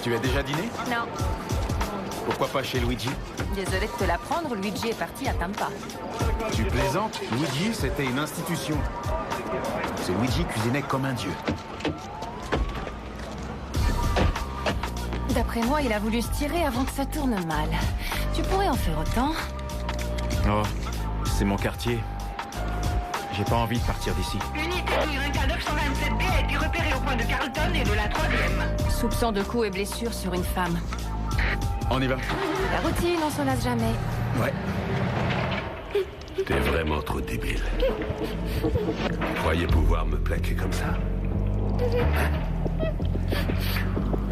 Tu as déjà dîné? Non. Pourquoi pas chez Luigi? Désolé de te l'apprendre, Luigi est parti à Tampa. Tu plaisantes? Luigi, c'était une institution. Ce Luigi cuisinait comme un dieu. D'après moi, il a voulu se tirer avant que ça tourne mal. Tu pourrais en faire autant. Oh, c'est mon quartier. J'ai pas envie de partir d'ici. Unité YK 927B a été repérée au point de Carlton et de la 3e. Soupçon de coups et blessures sur une femme. On y va. La routine, on s'en lasse jamais. Ouais. T'es vraiment trop débile. Croyez pouvoir me plaquer comme ça?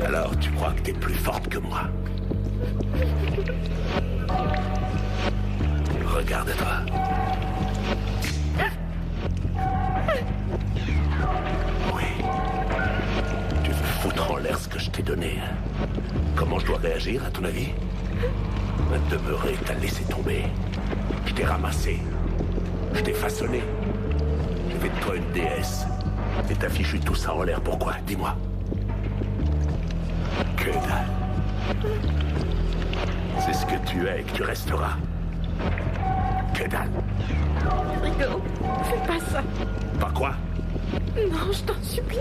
Alors tu crois que t'es plus forte que moi? Regarde-toi. Oui. Tu veux foutre en l'air ce que je t'ai donné. Comment je dois réagir, à ton avis? À demeurer, t'as laissé tomber. Je t'ai ramassé. Je t'ai façonné. J'ai fait de toi une déesse. Et t'as fichu tout ça en l'air, pourquoi? Dis-moi. Que dalle. C'est ce que tu es et que tu resteras. Que dalle. Rico, fais pas ça. Pas quoi? Non, je t'en supplie.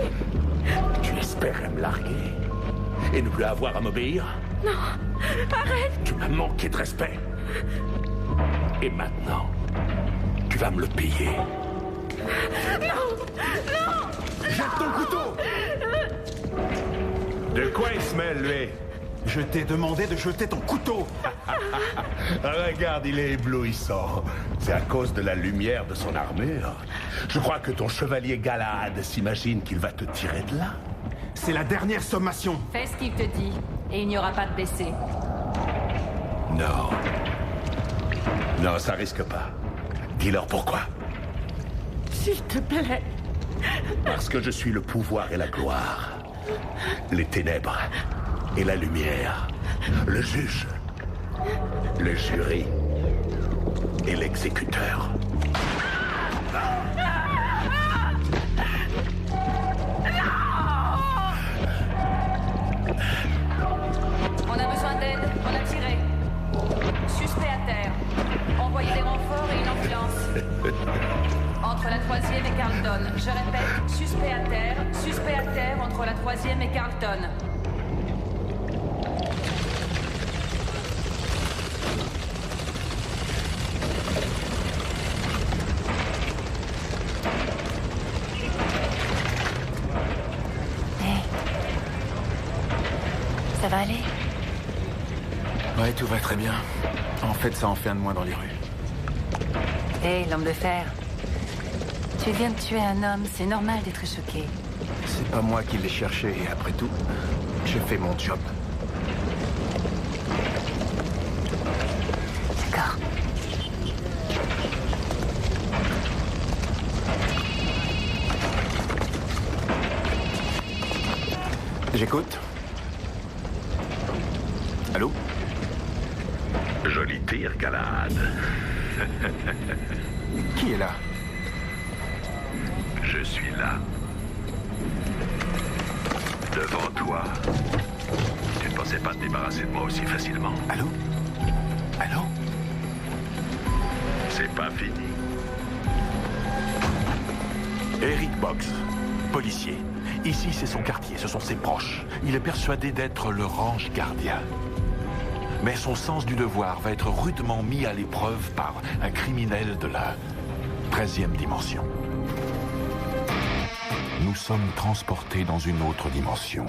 Tu espérais me larguer et ne plus avoir à m'obéir? Non, arrête. Tu m'as manqué de respect. Et maintenant, tu vas me le payer. Jette ton couteau! De quoi il se mêle, lui? Je t'ai demandé de jeter ton couteau! Regarde, il est éblouissant. C'est à cause de la lumière de son armure. Je crois que ton chevalier Galahad s'imagine qu'il va te tirer de là. C'est la dernière sommation. Fais ce qu'il te dit, et il n'y aura pas de blessés. Non. Non, ça risque pas. Dis-leur pourquoi. S'il te plaît. Parce que je suis le pouvoir et la gloire. Les ténèbres et la lumière. Le juge. Le jury. Et l'exécuteur. On a besoin d'aide, on a tiré. Suspect à terre. Envoyez des renforts et une ambulance. Entre la 3e et Carlton. Je répète, suspect à terre entre la 3e et Carlton. Hey. Ça va aller? Ouais, tout va très bien. En fait, ça en fait un de moins dans les rues. Hé, l'homme de fer. Tu viens de tuer un homme, c'est normal d'être choqué. C'est pas moi qui l'ai cherché, et après tout, j'ai fait mon job. D'accord. J'écoute. Allô? Joli tir, Galahad. Qui est là? Je suis là. Devant toi. Tu ne pensais pas te débarrasser de moi aussi facilement. Allô? Allô? C'est pas fini. Eric Box, policier. Ici, c'est son quartier, ce sont ses proches. Il est persuadé d'être leur ange gardien. Mais son sens du devoir va être rudement mis à l'épreuve par un criminel de la 13e dimension. Nous sommes transportés dans une autre dimension.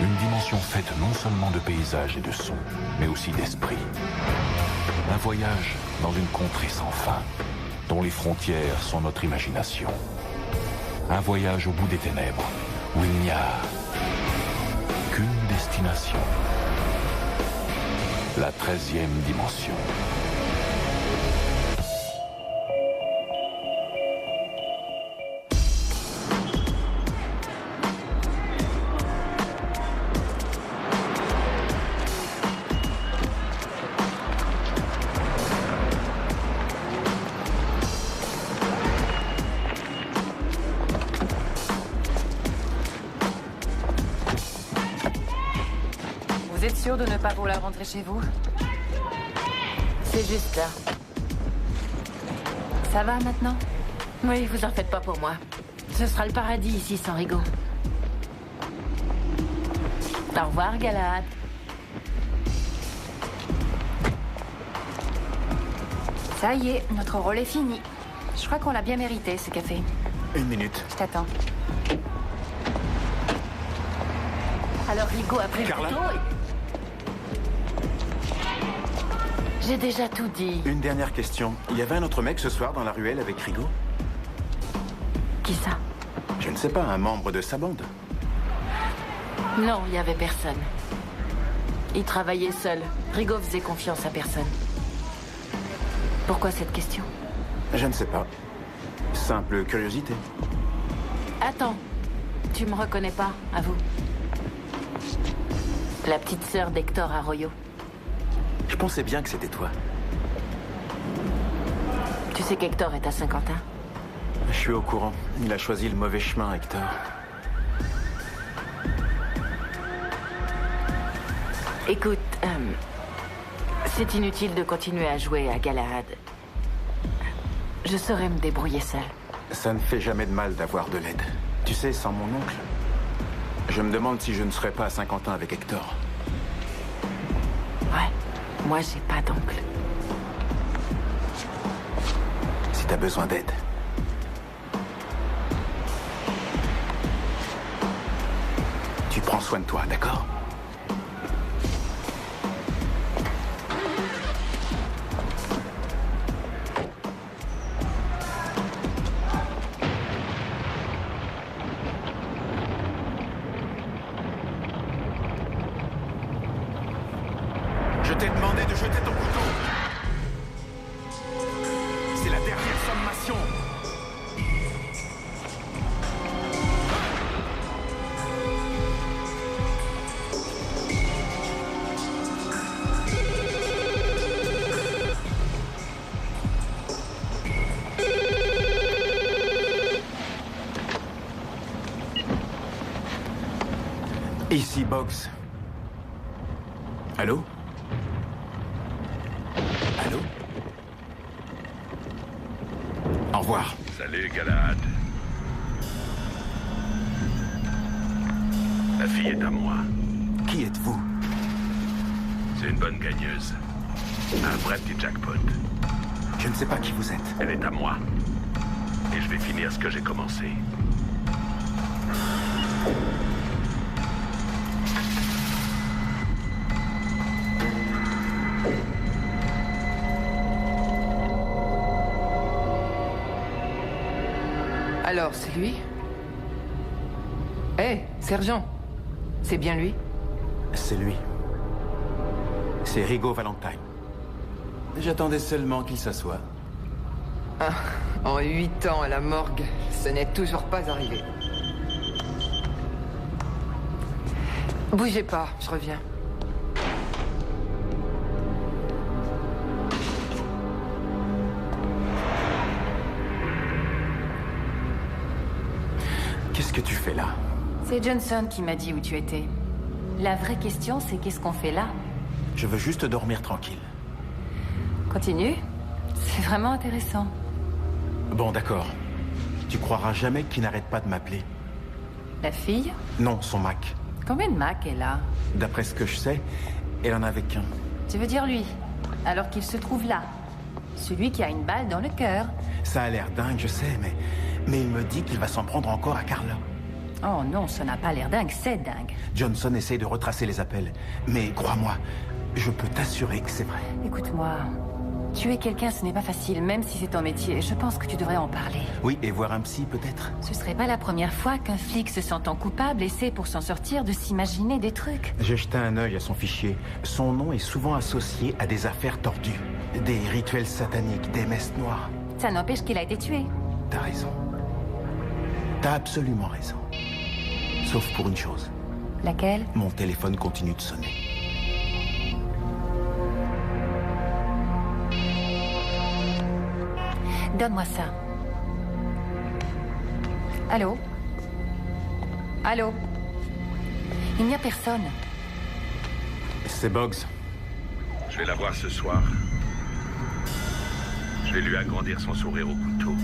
Une dimension faite non seulement de paysages et de sons, mais aussi d'esprit. Un voyage dans une contrée sans fin, dont les frontières sont notre imagination. Un voyage au bout des ténèbres, où il n'y a qu'une destination. La 13e dimension. Vous êtes sûr de ne pas vouloir rentrer chez vous? C'est juste là. Ça va maintenant? Oui, vous en faites pas pour moi. Ce sera le paradis ici sans Rigo. Au revoir, Galahad. Ça y est, notre rôle est fini. Je crois qu'on l'a bien mérité, ce café. 1 minute. Je t'attends. Alors Rigo a pris Carla? le couteau et... J'ai déjà tout dit. Une dernière question. Il y avait un autre mec ce soir dans la ruelle avec Rigo? Qui ça? Je ne sais pas, un membre de sa bande. Non, il y avait personne. Il travaillait seul. Rigo faisait confiance à personne. Pourquoi cette question? Je ne sais pas. Simple curiosité. Attends, tu me reconnais pas, à vous? La petite sœur d'Hector Arroyo. Je pensais bien que c'était toi. Tu sais qu'Hector est à Saint-Quentin? Je suis au courant. Il a choisi le mauvais chemin, Hector. Écoute, c'est inutile de continuer à jouer à Galahad. Je saurais me débrouiller seule. Ça ne fait jamais de mal d'avoir de l'aide. Tu sais, sans mon oncle, je me demande si je ne serais pas à Saint-Quentin avec Hector. Ouais, moi j'ai pas d'oncle. Si t'as besoin d'aide. Tu prends soin de toi, d'accord? Je t'ai demandé de jeter ton couteau. C'est la dernière sommation. Ici, Box. Allô? Allô? Au revoir. Salut, Galahad. La fille est à moi. Qui êtes-vous? C'est une bonne gagneuse. Un vrai petit jackpot. Je ne sais pas qui vous êtes. Elle est à moi. Et je vais finir ce que j'ai commencé. Alors, c'est lui? Hé, sergent! C'est bien lui? C'est lui. C'est Rigo Valentine. J'attendais seulement qu'il s'assoie. Ah, en 8 ans à la morgue, ce n'est toujours pas arrivé. Bougez pas, je reviens. Qu'est-ce que tu fais là? C'est Johnson qui m'a dit où tu étais. La vraie question, c'est qu'est-ce qu'on fait là? Je veux juste dormir tranquille. Continue. C'est vraiment intéressant. Bon, d'accord. Tu croiras jamais qu'il n'arrête pas de m'appeler. La fille? Non, son Mac. Combien de Mac est là? D'après ce que je sais, elle en avait qu'un. Tu veux dire lui? Alors qu'il se trouve là. Celui qui a une balle dans le cœur. Ça a l'air dingue, je sais, mais il me dit qu'il va s'en prendre encore à Carla. Oh non, ça n'a pas l'air dingue, c'est dingue. Johnson essaie de retracer les appels. Mais crois-moi, je peux t'assurer que c'est vrai. Écoute-moi, tuer quelqu'un, ce n'est pas facile, même si c'est ton métier. Je pense que tu devrais en parler. Oui, et voir un psy, peut-être. Ce serait pas la première fois qu'un flic se sentant coupable essaie pour s'en sortir de s'imaginer des trucs. J'ai jeté un œil à son fichier. Son nom est souvent associé à des affaires tordues. Des rituels sataniques, des messes noires. Ça n'empêche qu'il a été tué. T'as raison. T'as absolument raison. Sauf pour une chose. Laquelle? Mon téléphone continue de sonner. Donne-moi ça. Allô? Allô? Il n'y a personne. C'est Boggs. Je vais la voir ce soir. Je vais lui agrandir son sourire au couteau.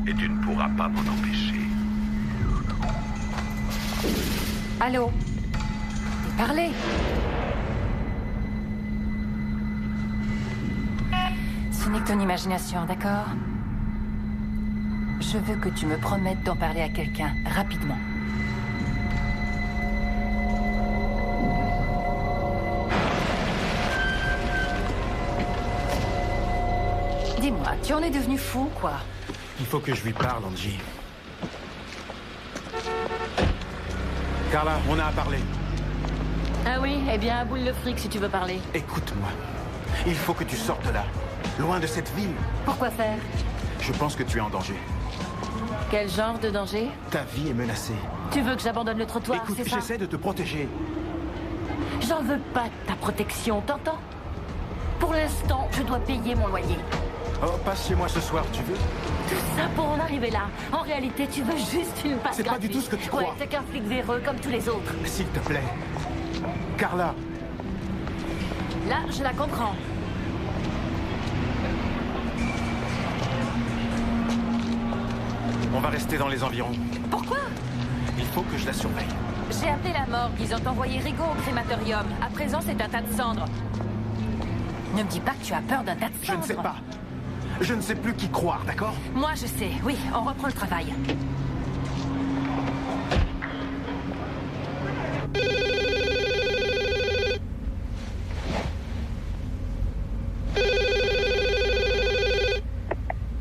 Et tu ne pourras pas m'en empêcher. Allô? Parlez. Ce n'est que ton imagination, d'accord? Je veux que tu me promettes d'en parler à quelqu'un, rapidement. Dis-moi, tu en es devenu fou, quoi? Il faut que je lui parle, Angie. Carla, on a à parler. Ah oui, eh bien, boule le fric si tu veux parler. Écoute-moi. Il faut que tu sortes de là. Loin de cette ville. Pourquoi faire? Je pense que tu es en danger. Quel genre de danger? Ta vie est menacée. Tu veux que j'abandonne le trottoir, Écoute, c'est ça? j'essaie de te protéger. J'en veux pas de ta protection, t'entends? Pour l'instant, je dois payer mon loyer. Oh, passe chez moi ce soir, tu veux? Tout ça pour en arriver là. En réalité, tu veux juste une passe C'est pas gratuite. du tout ce que tu crois. Ouais, t'es qu'un flic véreux comme tous les autres. S'il te plaît. Carla. Là, je la comprends. On va rester dans les environs. Pourquoi? Il faut que je la surveille. J'ai appelé la morgue, ils ont envoyé Rigo au crématorium. À présent, c'est un tas de cendres. Ne me dis pas que tu as peur d'un tas de Je cendres. ne sais pas. Je ne sais plus qui croire, d'accord? Moi, je sais. Oui, on reprend le travail.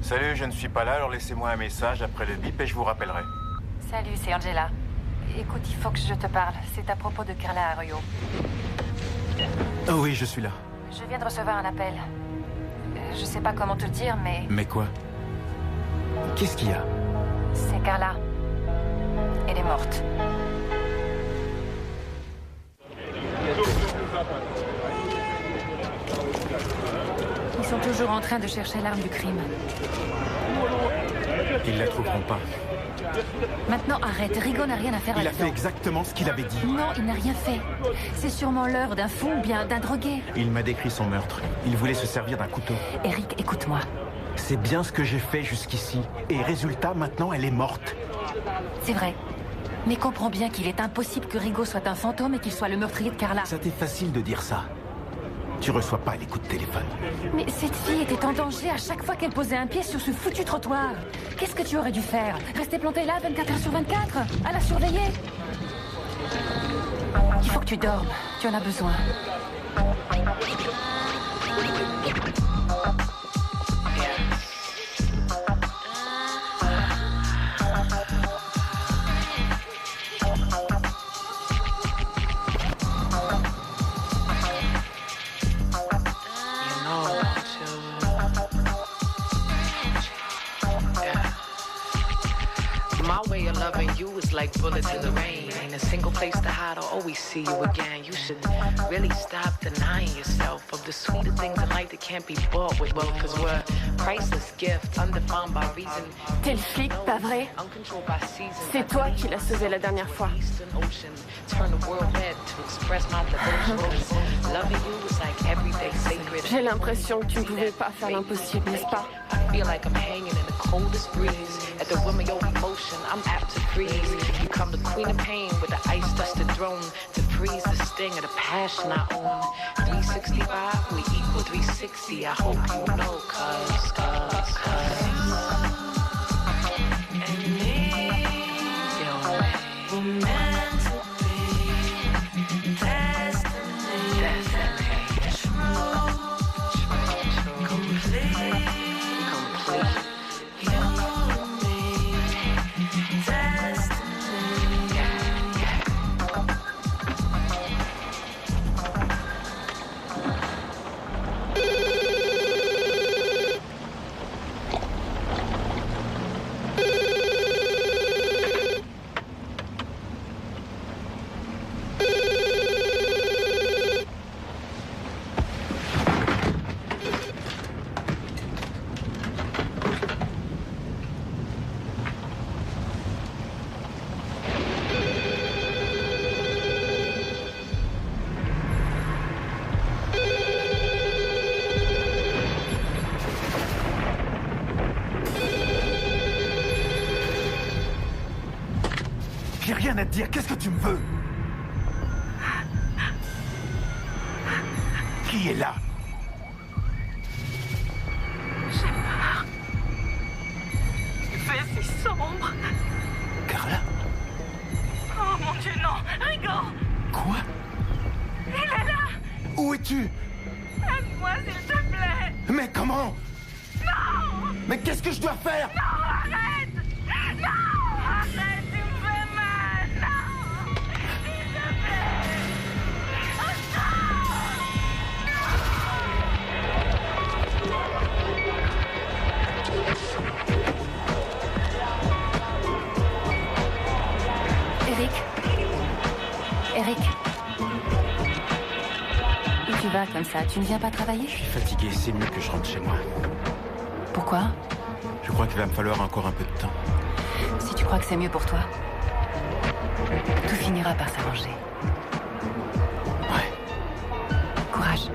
Salut, je ne suis pas là, alors laissez-moi un message après le bip et je vous rappellerai. Salut, c'est Angela. Écoute, il faut que je te parle. C'est à propos de Carla Arroyo. Oh oui, je suis là. Je viens de recevoir un appel. Je sais pas comment te le dire, mais Mais quoi? Qu'est-ce qu'il y a? c'est Carla. Elle est morte. Ils sont toujours en train de chercher l'arme du crime. Ils la trouveront pas. Maintenant, arrête. Rigo n'a rien à faire Il a là-dedans. fait exactement ce qu'il avait dit. Non, il n'a rien fait. C'est sûrement l'œuvre d'un fou ou bien d'un drogué. Il m'a décrit son meurtre. Il voulait se servir d'un couteau. Eric, écoute-moi. C'est bien ce que j'ai fait jusqu'ici. Et résultat, maintenant, elle est morte. C'est vrai. Mais comprends bien qu'il est impossible que Rigo soit un fantôme et qu'il soit le meurtrier de Carla. Ça t'est facile de dire ça. Tu reçois pas les coups de téléphone. Mais cette fille était en danger à chaque fois qu'elle posait un pied sur ce foutu trottoir. Qu'est-ce que tu aurais dû faire? Rester planté là 24 heures sur 24? À la surveiller? Il faut que tu dormes. Tu en as besoin. My way of loving you is like bullets in the rain. Ain't a single place to hide, I'll always see you again. You should really stop denying yourself of the sweeter things in life that can't be bought with wealth. Cause we're a priceless gift, undefined by reason. T'es le flic, pas vrai? Uncontrolled by season. C'est toi qui l'as sauvé la dernière fois. Eastern Ocean, turn the world red to express my devotion. Loving you is like everyday sacred. J'ai l'impression que tu ne pouvais pas faire l'impossible, n'est-ce pas? I feel like I'm hanging in the coldest breeze. At the whim of your emotion, I'm apt to freeze. You come the queen of pain with the ice-dusted throne to freeze the sting of the passion I own. 365, we equal 360. I hope you know, cause. And me, we're meant to be destiny. True, complete. You and me, destiny. J'ai rien à te dire, qu'est-ce que tu me veux? Qui est là? J'ai peur. Il fait si sombre. Carla? Oh mon Dieu, non! Rigo! Quoi? Il est là! Où es-tu? Aide-moi, s'il te plaît! Mais comment? Non! Mais qu'est-ce que je dois faire? Non, arrête! Non! Arrête, tu me fais mal! Non! S'il te plaît! Eric. Où tu vas comme ça? Tu ne viens pas travailler? Je suis fatigué, c'est mieux que je rentre chez moi. Pourquoi? Je crois qu'il va me falloir encore un peu de temps. Si tu crois que c'est mieux pour toi, tout finira par s'arranger. Ouais. Courage.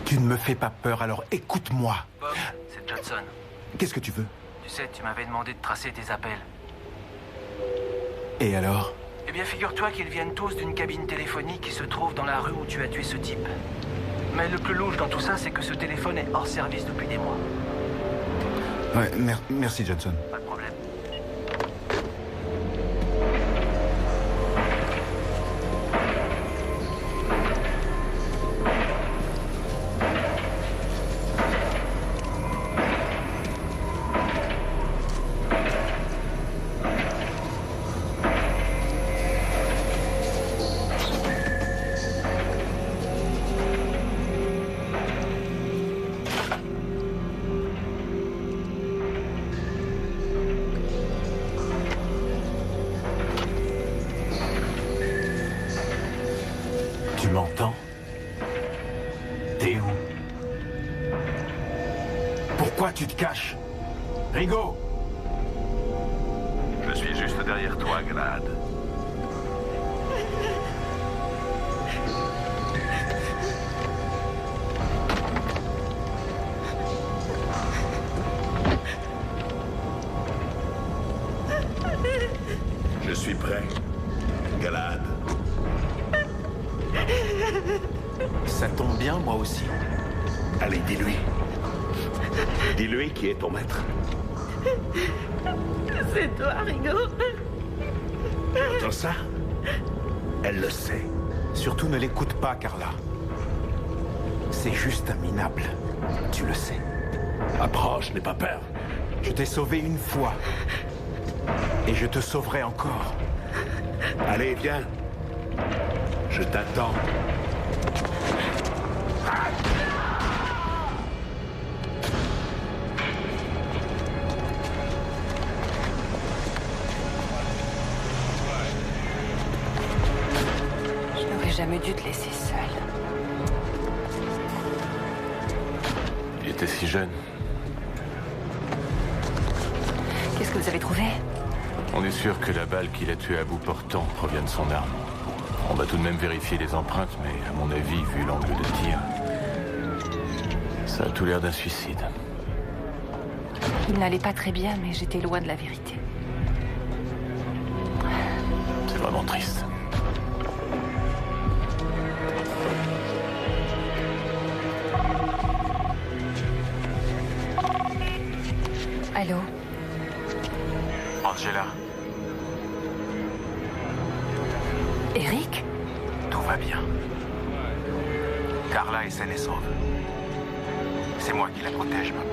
Tu ne me fais pas peur, alors écoute-moi. Bob, c'est Johnson. Qu'est-ce que tu veux? Tu sais, tu m'avais demandé de tracer tes appels. Et alors? Eh bien, figure-toi qu'ils viennent tous d'une cabine téléphonique qui se trouve dans la rue où tu as tué ce type. Mais le plus louche dans tout ça, c'est que ce téléphone est hors service depuis des mois. Ouais, merci Johnson. Pas de problème. Tu m'entends? T'es où? Pourquoi tu te caches? Rigo! Je suis juste derrière toi, Glad. Je suis prêt. Glad. Ça tombe bien, moi aussi. Allez, dis-lui. Dis-lui qui est ton maître. C'est toi, Rigo. Entends ça? Elle le sait. Surtout ne l'écoute pas, Carla. C'est juste un minable. Tu le sais. Approche, n'aie pas peur. Je t'ai sauvé une fois. Et je te sauverai encore. Allez, viens. Je t'attends. Je n'aurais jamais dû te laisser seule. Il était si jeune. Qu'est-ce que vous avez trouvé? On est sûr que la balle qui l'a tué à bout portant provient de son arme. On va tout de même vérifier les empreintes, mais à mon avis, vu l'angle de tir, ça a tout l'air d'un suicide. Il n'allait pas très bien, mais j'étais loin de la vérité. C'est vraiment triste. Allô? Angela, Eric? tout va bien. Carla est saine et sauve. C'est moi qui la protège maintenant.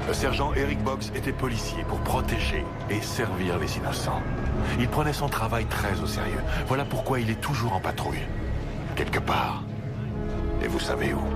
Le sergent Eric Box était policier pour protéger et servir les innocents. Il prenait son travail très au sérieux. Voilà pourquoi il est toujours en patrouille. Quelque part. Et vous savez où?